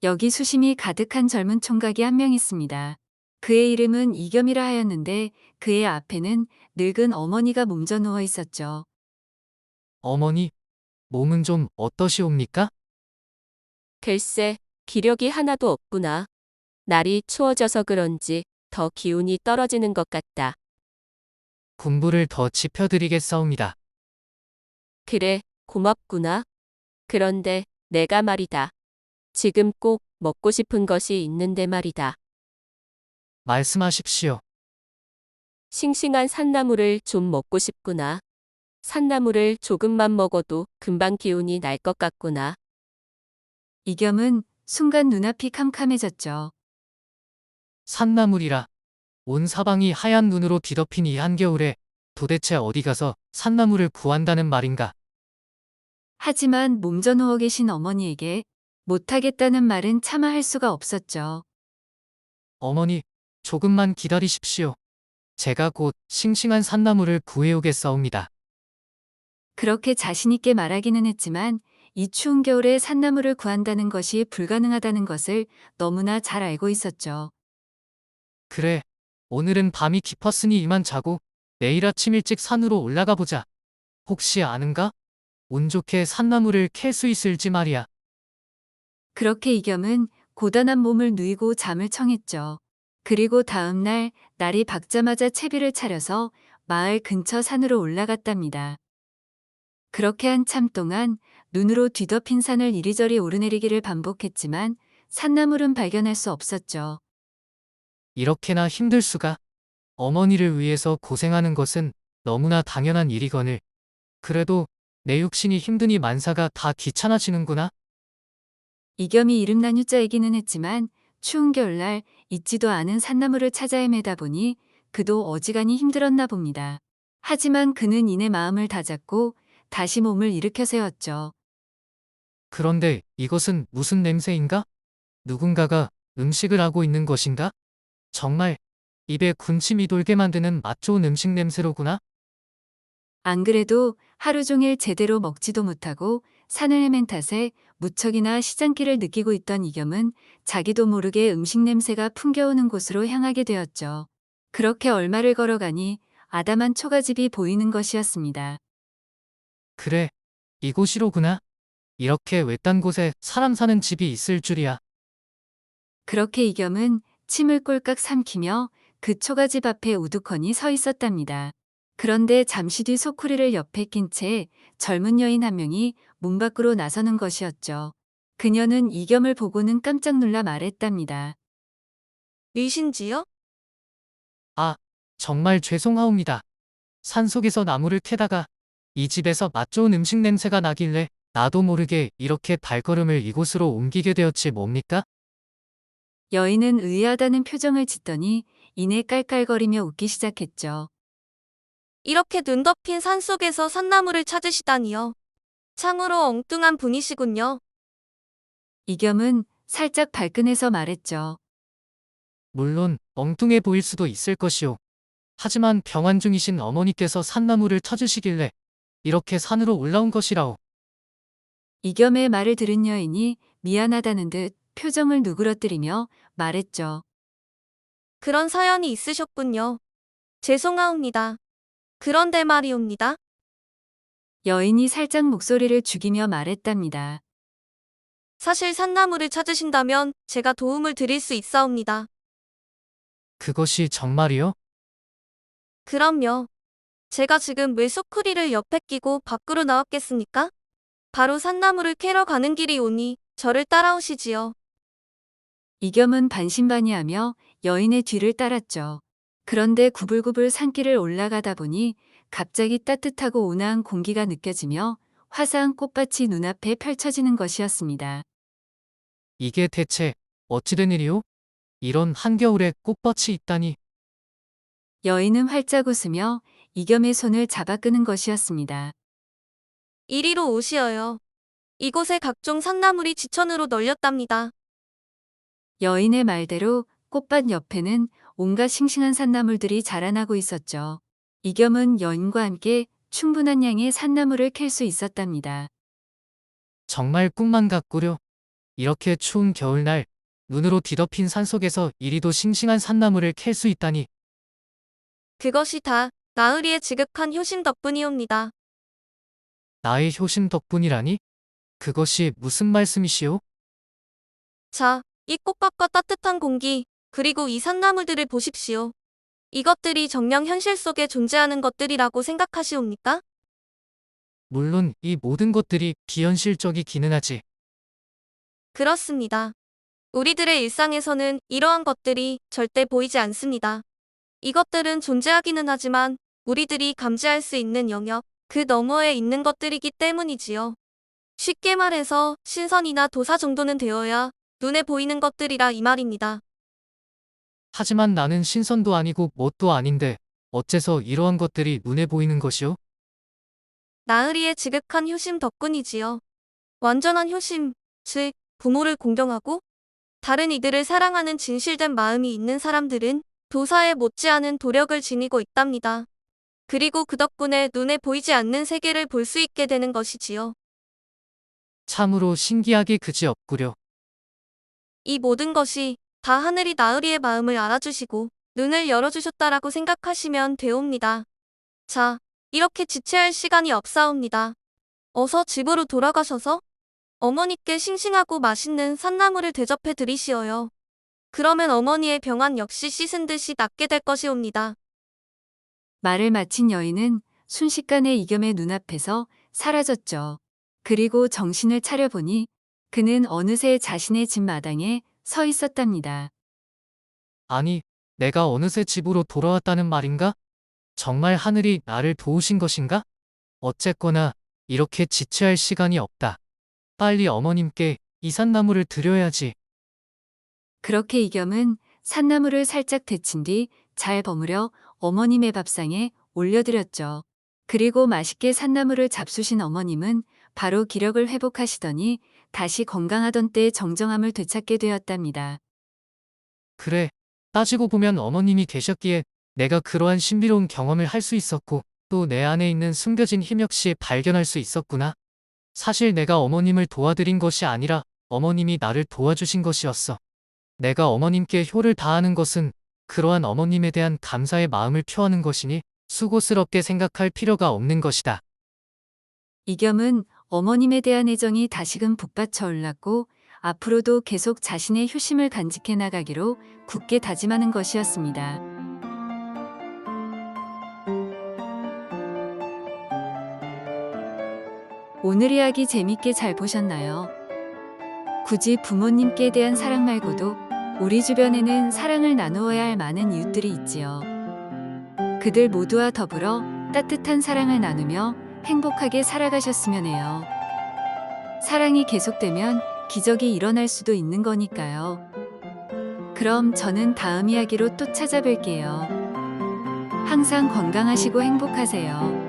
여기 수심이 가득한 젊은 총각이 한 명 있습니다. 그의 이름은 이겸이라 하였는데 그의 앞에는 늙은 어머니가 몸져 누워 있었죠. 어머니, 몸은 좀 어떠시옵니까? 글쎄, 기력이 하나도 없구나. 날이 추워져서 그런지 더 기운이 떨어지는 것 같다. 군부를 더 지펴드리겠사옵니다. 그래, 고맙구나. 그런데 내가 말이다. 지금 꼭 먹고 싶은 것이 있는데 말이다. 말씀하십시오. 싱싱한 산나물을 좀 먹고 싶구나. 산나물을 조금만 먹어도 금방 기운이 날 것 같구나. 이겸은 순간 눈앞이 캄캄해졌죠. 산나물이라. 온 사방이 하얀 눈으로 뒤덮인 이 한겨울에 도대체 어디 가서 산나물을 구한다는 말인가? 하지만 몸져 누워 계신 어머니에게 못하겠다는 말은 차마 할 수가 없었죠. 어머니, 조금만 기다리십시오. 제가 곧 싱싱한 산나물을 구해오겠사옵니다. 그렇게 자신있게 말하기는 했지만 이 추운 겨울에 산나물을 구한다는 것이 불가능하다는 것을 너무나 잘 알고 있었죠. 그래, 오늘은 밤이 깊었으니 이만 자고 내일 아침 일찍 산으로 올라가 보자. 혹시 아는가? 운 좋게 산나물을 캘 수 있을지 말이야. 그렇게 이겸은 고단한 몸을 누이고 잠을 청했죠. 그리고 다음 날 날이 밝자마자 채비를 차려서 마을 근처 산으로 올라갔답니다. 그렇게 한참 동안 눈으로 뒤덮인 산을 이리저리 오르내리기를 반복했지만 산나물은 발견할 수 없었죠. 이렇게나 힘들 수가. 어머니를 위해서 고생하는 것은 너무나 당연한 일이거늘. 그래도 내 육신이 힘드니 만사가 다 귀찮아지는구나. 이겸이 이름난 유자이기는 했지만 추운 겨울날 있지도 않은 산나물을 찾아 헤매다 보니 그도 어지간히 힘들었나 봅니다. 하지만 그는 이내 마음을 다잡고 다시 몸을 일으켜 세웠죠. 그런데 이것은 무슨 냄새인가? 누군가가 음식을 하고 있는 것인가? 정말 입에 군침이 돌게 만드는 맛 좋은 음식 냄새로구나. 안 그래도 하루 종일 제대로 먹지도 못하고 산을 헤맨 탓에 무척이나 시장기를 느끼고 있던 이겸은 자기도 모르게 음식 냄새가 풍겨오는 곳으로 향하게 되었죠. 그렇게 얼마를 걸어가니 아담한 초가집이 보이는 것이었습니다. 그래, 이곳이로구나. 이렇게 외딴 곳에 사람 사는 집이 있을 줄이야. 그렇게 이겸은 침을 꼴깍 삼키며 그 초가집 앞에 우두커니 서 있었답니다. 그런데 잠시 뒤 소쿠리를 옆에 낀 채 젊은 여인 한 명이 문 밖으로 나서는 것이었죠. 그녀는 이겸을 보고는 깜짝 놀라 말했답니다. 이신지요? 아, 정말 죄송하옵니다. 산속에서 나무를 캐다가 이 집에서 맛 좋은 음식 냄새가 나길래 나도 모르게 이렇게 발걸음을 이곳으로 옮기게 되었지 뭡니까? 여인은 의아하다는 표정을 짓더니 이내 깔깔거리며 웃기 시작했죠. 이렇게 눈 덮인 산속에서 산나물을 찾으시다니요. 참으로 엉뚱한 분이시군요. 이겸은 살짝 발끈해서 말했죠. 물론 엉뚱해 보일 수도 있을 것이오. 하지만 병환 중이신 어머니께서 산나물을 찾으시길래 이렇게 산으로 올라온 것이라오. 이겸의 말을 들은 여인이 미안하다는 듯 표정을 누그러뜨리며 말했죠. 그런 사연이 있으셨군요. 죄송하옵니다. 그런데 말이옵니다. 여인이 살짝 목소리를 죽이며 말했답니다. 사실 산나물을 찾으신다면 제가 도움을 드릴 수 있사옵니다. 그것이 정말이요? 그럼요. 제가 지금 왜 소쿠리를 옆에 끼고 밖으로 나왔겠습니까? 바로 산나물을 캐러 가는 길이 오니 저를 따라오시지요. 이겸은 반신반의하며 여인의 뒤를 따랐죠. 그런데 구불구불 산길을 올라가다 보니 갑자기 따뜻하고 온화한 공기가 느껴지며 화사한 꽃밭이 눈앞에 펼쳐지는 것이었습니다. 이게 대체 어찌된 일이오? 이런 한겨울에 꽃밭이 있다니. 여인은 활짝 웃으며 이겸의 손을 잡아 끄는 것이었습니다. 이리로 오시어요. 이곳에 각종 산나물이 지천으로 널렸답니다. 여인의 말대로 꽃밭 옆에는 온갖 싱싱한 산나물들이 자라나고 있었죠. 이겸은 여인과 함께 충분한 양의 산나물을 캘 수 있었답니다. 정말 꿈만 같구려. 이렇게 추운 겨울날 눈으로 뒤덮인 산속에서 이리도 싱싱한 산나물을 캘 수 있다니. 그것이 다 나으리의 지극한 효심 덕분이옵니다. 나의 효심 덕분이라니? 그것이 무슨 말씀이시오? 자, 이 꽃밭과 따뜻한 공기, 그리고 이 산나물들을 보십시오. 이것들이 정녕 현실 속에 존재하는 것들이라고 생각하시옵니까? 물론 이 모든 것들이 비현실적이기는 하지. 그렇습니다. 우리들의 일상에서는 이러한 것들이 절대 보이지 않습니다. 이것들은 존재하기는 하지만 우리들이 감지할 수 있는 영역, 그 너머에 있는 것들이기 때문이지요. 쉽게 말해서 신선이나 도사 정도는 되어야 눈에 보이는 것들이라 이 말입니다. 하지만 나는 신선도 아니고 뭣도 아닌데 어째서 이러한 것들이 눈에 보이는 것이오? 나으리의 지극한 효심 덕분이지요. 완전한 효심, 즉 부모를 공경하고 다른 이들을 사랑하는 진실된 마음이 있는 사람들은 도사에 못지않은 도력을 지니고 있답니다. 그리고 그 덕분에 눈에 보이지 않는 세계를 볼 수 있게 되는 것이지요. 참으로 신기하기 그지없구려. 이 모든 것이 다 하늘이 나으리의 마음을 알아주시고 눈을 열어주셨다라고 생각하시면 되옵니다. 자, 이렇게 지체할 시간이 없사옵니다. 어서 집으로 돌아가셔서 어머니께 싱싱하고 맛있는 산나물을 대접해 드리시어요. 그러면 어머니의 병환 역시 씻은 듯이 낫게 될 것이옵니다. 말을 마친 여인은 순식간에 이겸의 눈앞에서 사라졌죠. 그리고 정신을 차려보니 그는 어느새 자신의 집 마당에 서 있었답니다. 아니, 내가 어느새 집으로 돌아왔다는 말인가? 정말 하늘이 나를 도우신 것인가? 어쨌거나 이렇게 지체할 시간이 없다. 빨리 어머님께 이 산나물을 드려야지. 그렇게 이겸은 산나물을 살짝 데친 뒤 잘 버무려 어머님의 밥상에 올려드렸죠. 그리고 맛있게 산나물을 잡수신 어머님은 바로 기력을 회복하시더니 다시 건강하던 때의 정정함을 되찾게 되었답니다. 그래, 따지고 보면 어머님이 계셨기에 내가 그러한 신비로운 경험을 할 수 있었고 또 내 안에 있는 숨겨진 힘 역시 발견할 수 있었구나. 사실 내가 어머님을 도와드린 것이 아니라 어머님이 나를 도와주신 것이었어. 내가 어머님께 효를 다하는 것은 그러한 어머님에 대한 감사의 마음을 표하는 것이니 수고스럽게 생각할 필요가 없는 것이다. 이겸은 어머님에 대한 애정이 다시금 북받쳐 올랐고 앞으로도 계속 자신의 효심을 간직해 나가기로 굳게 다짐하는 것이었습니다. 오늘 이야기 재밌게 잘 보셨나요? 굳이 부모님께 대한 사랑 말고도 우리 주변에는 사랑을 나누어야 할 많은 이웃들이 있지요. 그들 모두와 더불어 따뜻한 사랑을 나누며 행복하게 살아가셨으면 해요. 사랑이 계속되면 기적이 일어날 수도 있는 거니까요. 그럼 저는 다음 이야기로 또 찾아뵐게요. 항상 건강하시고 행복하세요.